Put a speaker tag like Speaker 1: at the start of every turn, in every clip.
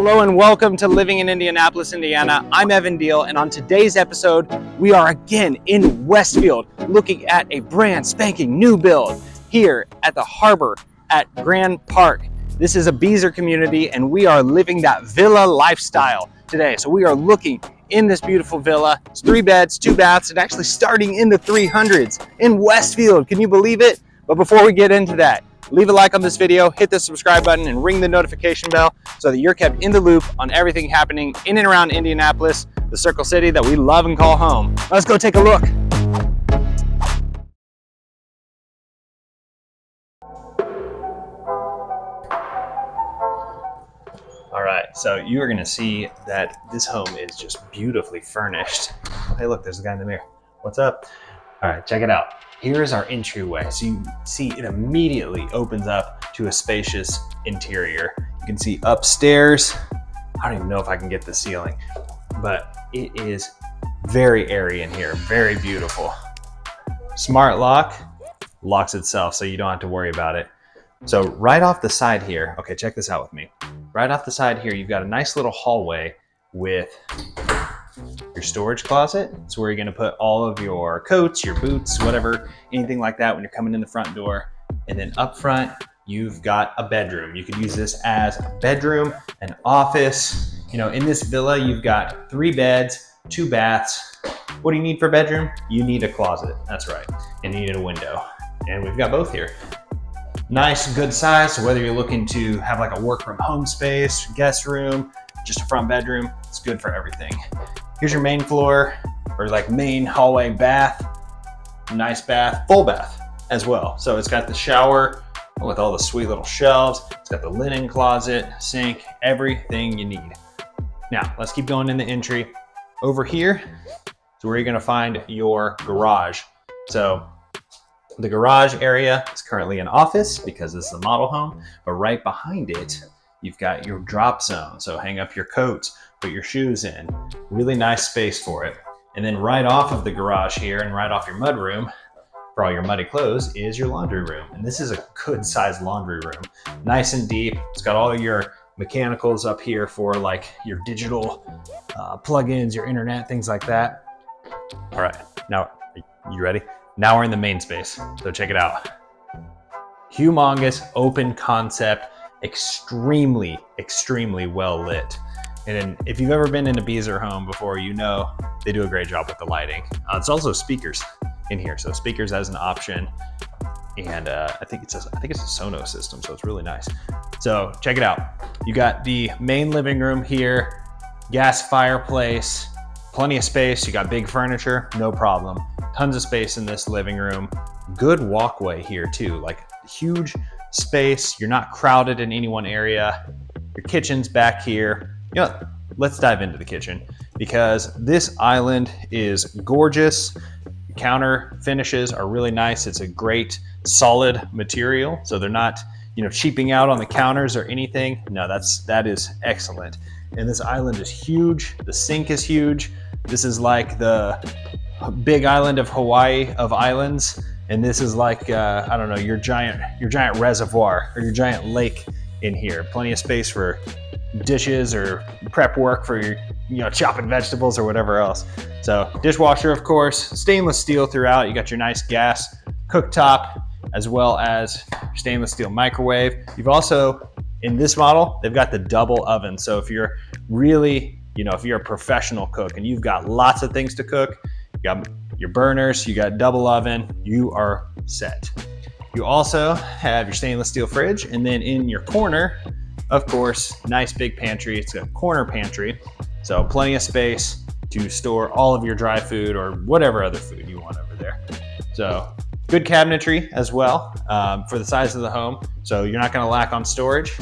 Speaker 1: Hello and welcome to Living in Indianapolis, Indiana. I'm Evan Deal, and on today's episode, we are again in Westfield looking at a brand spanking new build here at the harbor at Grand Park. This is a Beazer community, and we are living that villa lifestyle today. So we are looking in this beautiful villa. It's 3 beds, 2 baths, and actually starting in the 300s in Westfield. Can you believe it? But before we get into that, leave a like on this video, hit the subscribe button, and ring the notification bell so that you're kept in the loop on everything happening in and around Indianapolis, the Circle City that we love and call home. Let's go take a look. All right, so you are gonna see that this home is just beautifully furnished. Hey, look, there's a guy in the mirror. What's up? All right, check it out. Here's our entryway. So you see it immediately opens up to a spacious interior. You can see upstairs. I don't even know if I can get the ceiling, but it is very airy in here, very beautiful. Smart lock, locks itself so you don't have to worry about it. So right off the side here, okay, check this out with me. Right off the side here, you've got a nice little hallway with your storage closet. It's where you're gonna put all of your coats, your boots, whatever, anything like that when you're coming in the front door. And then up front, you've got a bedroom. You could use this as a bedroom, an office. You know, in this villa, you've got 3 beds, 2 baths. What do you need for a bedroom? You need a closet, that's right. And you need a window. And we've got both here. Nice, good size. So whether you're looking to have like a work from home space, guest room, just a front bedroom, it's good for everything. Here's your main floor, or like main hallway bath. Nice bath, full bath as well. So it's got the shower with all the sweet little shelves. It's got the linen closet, sink, everything you need. Now, let's keep going in the entry. Over here is where you're gonna find your garage. So the garage area is currently an office because this is a model home, but right behind it, you've got your drop zone. So hang up your coats, put your shoes in. Really nice space for it. And then right off of the garage here and right off your mud room for all your muddy clothes is your laundry room. And this is a good sized laundry room. Nice and deep. It's got all your mechanicals up here for like your digital plugins, your internet, things like that. All right, now, you ready? Now we're in the main space, so check it out. Humongous open concept, extremely well lit. And if you've ever been in a Beazer home before, you know they do a great job with the lighting. It's also speakers in here, so speakers as an option. And I think it's a Sonos system, so it's really nice. So check it out. You got the main living room here, gas fireplace, plenty of space. You got big furniture, no problem. Tons of space in this living room. Good walkway here too, like huge space. You're not crowded in any one area. Your kitchen's back here. You know, let's dive into the kitchen because this island is gorgeous. The counter finishes are really nice. It's a great solid material, so they're not, you know, cheaping out on the counters or anything. No, that is excellent. And this island is huge. The sink is huge. This is like the big island of Hawaii of islands, and this is like I don't know, your giant reservoir or your giant lake in here. Plenty of space for dishes or prep work for your, you know, chopping vegetables or whatever else. So dishwasher, of course, stainless steel throughout. You got your nice gas cooktop as well as stainless steel microwave. You've also, in this model, they've got the double oven. So if you're really, you know, if you're a professional cook and you've got lots of things to cook, you got your burners, you got double oven, you are set. You also have your stainless steel fridge, and then in your corner, of course, nice big pantry. It's a corner pantry, so plenty of space to store all of your dry food or whatever other food you want over there. So good cabinetry as well for the size of the home, so you're not gonna lack on storage.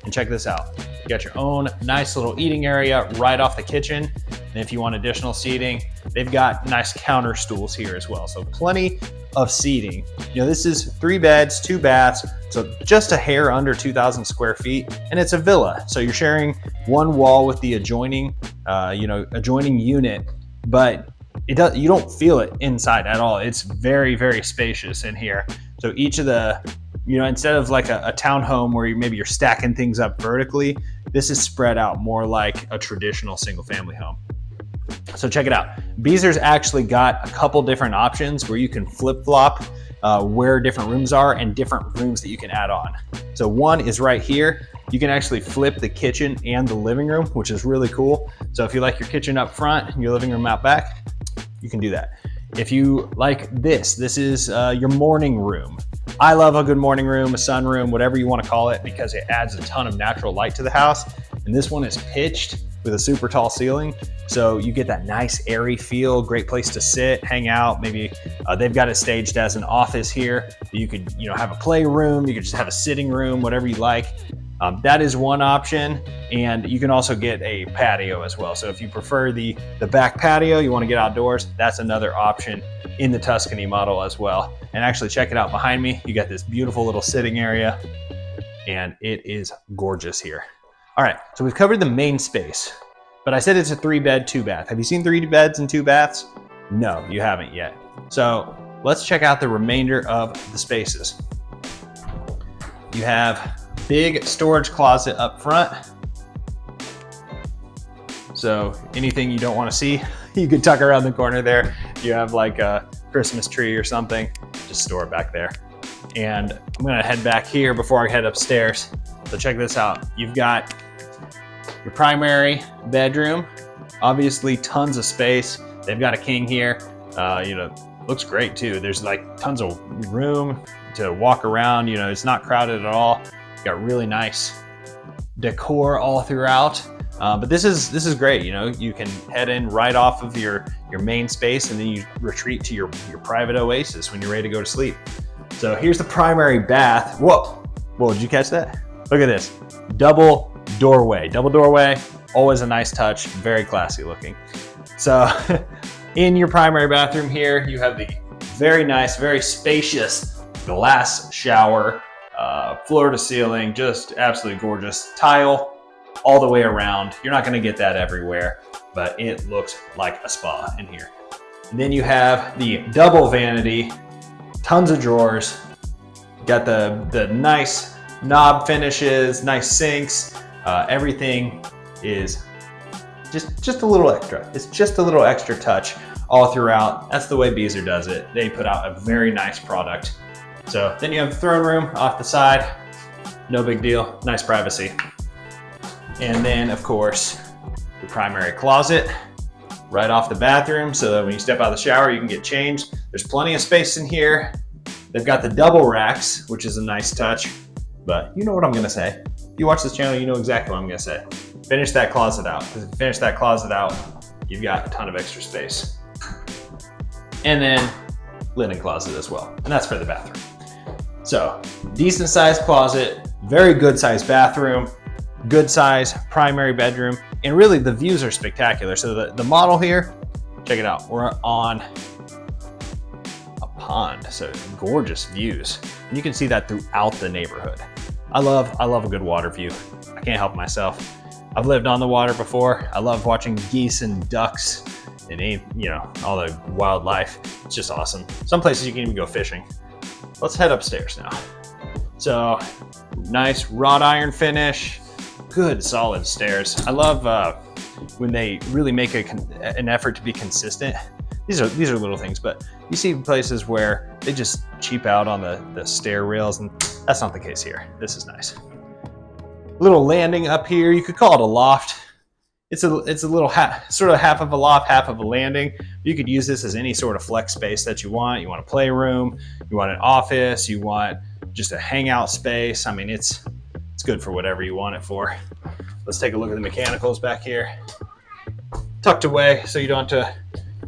Speaker 1: And check this out. You got your own nice little eating area right off the kitchen. And if you want additional seating, they've got nice counter stools here as well. So plenty of seating. You know, this is 3 beds, 2 baths, so just a hair under 2,000 square feet, and it's a villa. So you're sharing one wall with the adjoining, adjoining unit, but you don't feel it inside at all. It's very spacious in here. So each of the You know, instead of like a townhome where maybe you're stacking things up vertically, this is spread out more like a traditional single family home. So check it out. Beazer's actually got a couple different options where you can flip-flop where different rooms are and different rooms that you can add on. So one is right here. You can actually flip the kitchen and the living room, which is really cool. So if you like your kitchen up front and your living room out back, you can do that. If you like this is your morning room. I love a good morning room, a sunroom, whatever you want to call it, because it adds a ton of natural light to the house. And this one is pitched with a super tall ceiling. So you get that nice airy feel, great place to sit, hang out. Maybe they've got it staged as an office here. You could, have a playroom, you could just have a sitting room, whatever you like. That is one option. And you can also get a patio as well. So if you prefer the back patio, you want to get outdoors, that's another option in the Tuscany model as well. And actually check it out behind me. You got this beautiful little sitting area and it is gorgeous here. All right, so we've covered the main space, but I said it's a 3-bed, 2-bath. Have you seen 3 beds and 2 baths? No, you haven't yet. So let's check out the remainder of the spaces. You have big storage closet up front. So anything you don't want to see, you could tuck around the corner there. You have like a Christmas tree or something, just store it back there. And I'm gonna head back here before I head upstairs. So check this out. You've got your primary bedroom, obviously tons of space. They've got a king here. Looks great too. There's like tons of room to walk around. It's not crowded at all. You've got really nice decor all throughout. But this is great. You can head in right off of your main space, and then you retreat to your private oasis when you're ready to go to sleep. So here's the primary bath. Whoa, did you catch that? Look at this, double doorway, always a nice touch, very classy looking. So in your primary bathroom here, you have the very nice, very spacious glass shower, floor to ceiling, just absolutely gorgeous. Tile all the way around. You're not gonna get that everywhere, but it looks like a spa in here. And then you have the double vanity, tons of drawers, got the nice knob finishes, nice sinks. Everything is just a little extra. It's just a little extra touch all throughout. That's the way Beazer does it. They put out a very nice product. So then you have the throne room off the side. No big deal, nice privacy. And then of course, the primary closet right off the bathroom, so that when you step out of the shower, you can get changed. There's plenty of space in here. They've got the double racks, which is a nice touch, but you know what I'm gonna say. If you watch this channel, you know exactly what I'm gonna say. Finish that closet out, because if you finish that closet out, you've got a ton of extra space. And then linen closet as well, and that's for the bathroom. So decent sized closet, very good sized bathroom, good size primary bedroom, and really the views are spectacular. So the model here, check it out, we're on a pond, so gorgeous views. And you can see that throughout the neighborhood. I love a good water view. I can't help myself. I've lived on the water before. I love watching geese and ducks and all the wildlife. It's just awesome. Some places you can even go fishing. Let's head upstairs now. So nice wrought iron finish, good solid stairs. I love when they really make an effort to be consistent. These are little things, but you see places where they just cheap out on the stair rails, and that's not the case here. This is nice. Little landing up here. You could call it a loft. It's a little sort of half of a loft, half of a landing. You could use this as any sort of flex space that you want. You want a playroom, you want an office, you want just a hangout space. I mean, it's good for whatever you want it for. Let's take a look at the mechanicals back here. Tucked away so you don't have to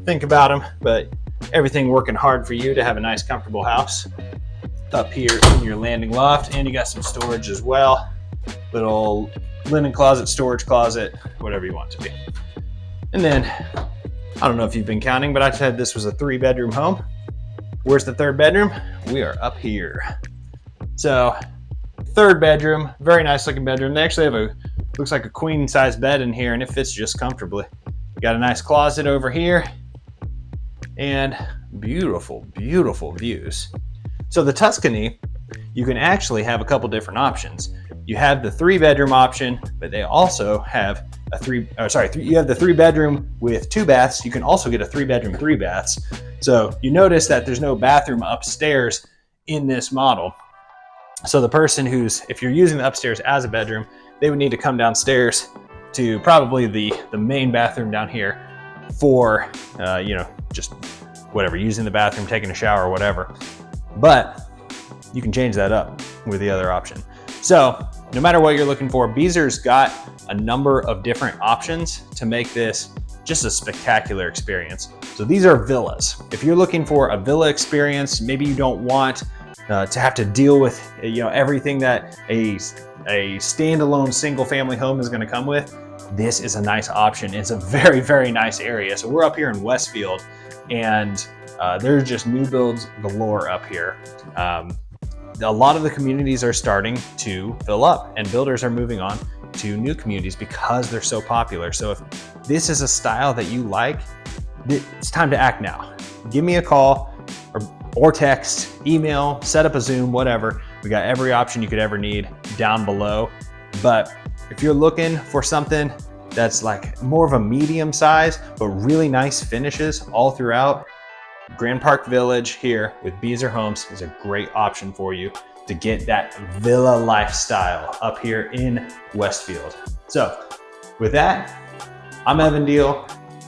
Speaker 1: think about them, but everything working hard for you to have a nice, comfortable house. Up here in your landing loft, and you got some storage as well. Little linen closet, storage closet, whatever you want it to be. And then, I don't know if you've been counting, but I said this was a 3-bedroom home. Where's the 3rd bedroom? We are up here. So, 3rd bedroom, very nice looking bedroom. They actually have looks like a queen size bed in here, and it fits just comfortably. Got a nice closet over here, and beautiful, beautiful views. So the Tuscany, you can actually have a couple different options. You have the 3-bedroom option, but they also have you have the 3-bedroom with 2 baths. You can also get a 3-bedroom, 3 baths. So you notice that there's no bathroom upstairs in this model. So the person if you're using the upstairs as a bedroom, they would need to come downstairs to probably the main bathroom down here for, just whatever, using the bathroom, taking a shower, or whatever. But you can change that up with the other option. So no matter what you're looking for, Beazer's got a number of different options to make this just a spectacular experience. So these are villas. If you're looking for a villa experience, maybe you don't want to have to deal with everything that a standalone single family home is going to come with, this is a nice option. It's a very, very nice area. So we're up here in Westfield, and there's just new builds galore up here. A lot of the communities are starting to fill up, and builders are moving on to new communities because they're so popular. So if this is a style that you like, it's time to act now. Give me a call or text, email, set up a Zoom, whatever. We got every option you could ever need down below. But if you're looking for something that's like more of a medium size, but really nice finishes all throughout, Grand Park Village here with Beazer Homes is a great option for you to get that villa lifestyle up here in Westfield. So with that, I'm Evan Deal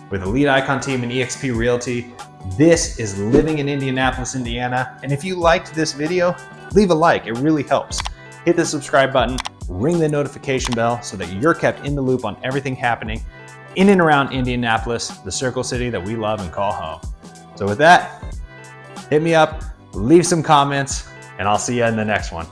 Speaker 1: with the Lead Icon team in eXp Realty. This is Living in Indianapolis, Indiana. And if you liked this video, leave a like, it really helps. Hit the subscribe button, ring the notification bell so that you're kept in the loop on everything happening in and around Indianapolis, the Circle City that we love and call home. So with that, hit me up, leave some comments, and I'll see you in the next one.